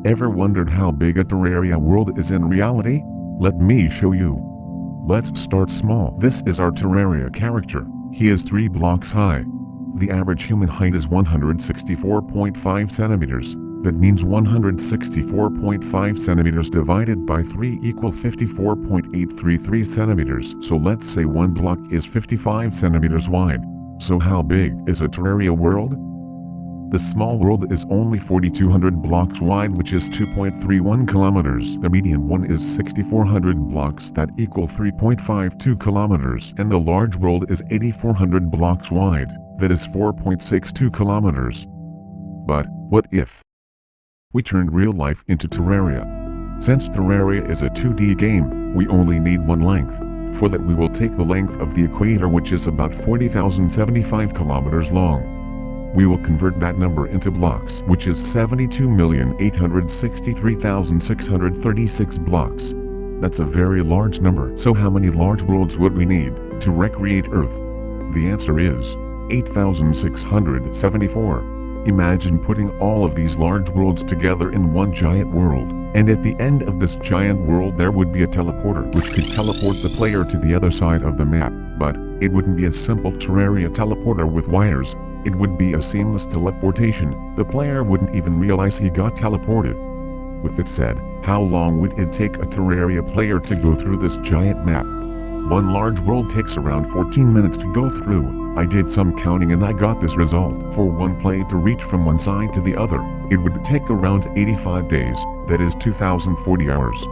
Ever wondered how big a Terraria world is in reality? Let me show you. Let's start small. This is our Terraria character. He is 3 blocks high. The average human height is 164.5 centimeters. That means 164.5 centimeters divided by 3 equal 54.833 centimeters. So let's say one block is 55 centimeters wide. So how big is a Terraria world? The small world is only 4,200 blocks wide, which is 2.31 kilometers. The medium one is 6,400 blocks that equal 3.52 kilometers. And the large world is 8,400 blocks wide, that is 4.62 kilometers. But, what if we turned real life into Terraria? Since Terraria is a 2D game, we only need one length. For that we will take the length of the equator, which is about 40,075 kilometers long. We will convert that number into blocks, which is 72,863,636 blocks. That's a very large number. So how many large worlds would we need to recreate Earth? The answer is 8,674. Imagine putting all of these large worlds together in one giant world, and at the end of this giant world there would be a teleporter which could teleport the player to the other side of the map. But it wouldn't be a simple Terraria teleporter with wires. It would be a seamless teleportation. The player wouldn't even realize he got teleported. With it said, how long would it take a Terraria player to go through this giant map? One large world takes around 14 minutes to go through. I did some counting and I got this result. For one play to reach from one side to the other, it would take around 85 days, that is 2,040 hours.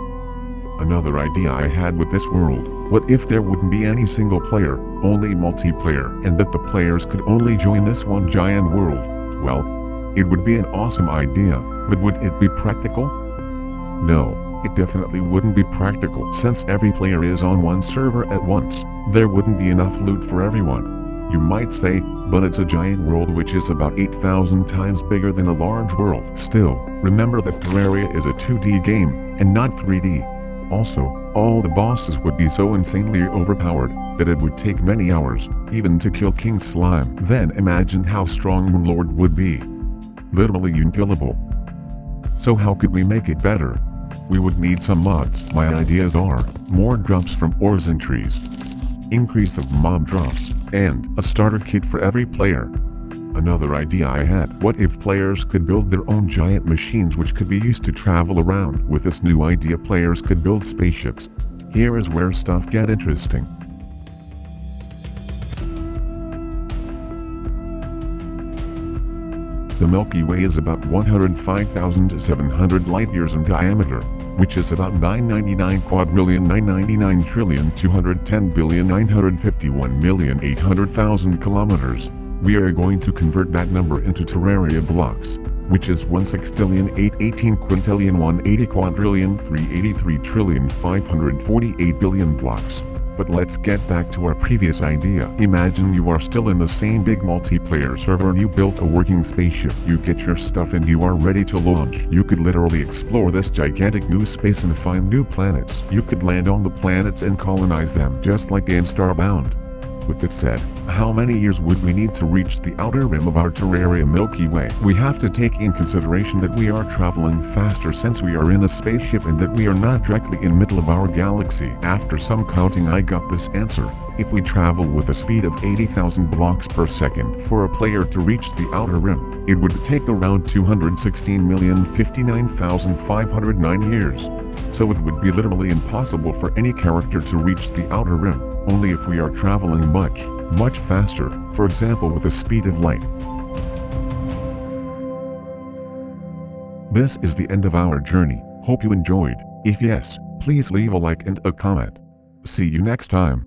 Another idea I had with this world, what if there wouldn't be any single player, only multiplayer, and that the players could only join this one giant world? Well, it would be an awesome idea, but would it be practical? No, it definitely wouldn't be practical. Since every player is on one server at once, there wouldn't be enough loot for everyone. You might say, but it's a giant world which is about 8,000 times bigger than a large world. Still, remember that Terraria is a 2D game, and not 3D. Also, all the bosses would be so insanely overpowered that it would take many hours, even to kill King Slime. Then imagine how strong Moonlord would be. Literally unkillable. So how could we make it better? We would need some mods. My ideas are, more drops from ores and trees, increase of mob drops, and a starter kit for every player. Another idea I had, what if players could build their own giant machines which could be used to travel around? With this new idea, players could build spaceships. Here is where stuff get interesting. The Milky Way is about 105,700 light years in diameter, which is about 999,999,210,951,800,000 kilometers. We are going to convert that number into Terraria blocks, which is 1/6,818,180,383,548 blocks. But let's get back to our previous idea. Imagine you are still in the same big multiplayer server and you built a working spaceship. You get your stuff and you are ready to launch. You could literally explore this gigantic new space and find new planets. You could land on the planets and colonize them, just like in Starbound. With it said, how many years would we need to reach the outer rim of our Terraria Milky Way? We have to take in consideration that we are traveling faster since we are in a spaceship and that we are not directly in the middle of our galaxy. After some counting I got this answer. If we travel with a speed of 80,000 blocks per second for a player to reach the outer rim, it would take around 216,059,509 years. So it would be literally impossible for any character to reach the outer rim. Only if we are traveling much faster, for example with the speed of light. This is the end of our journey. Hope you enjoyed. If yes, please leave a like and a comment. See you next time.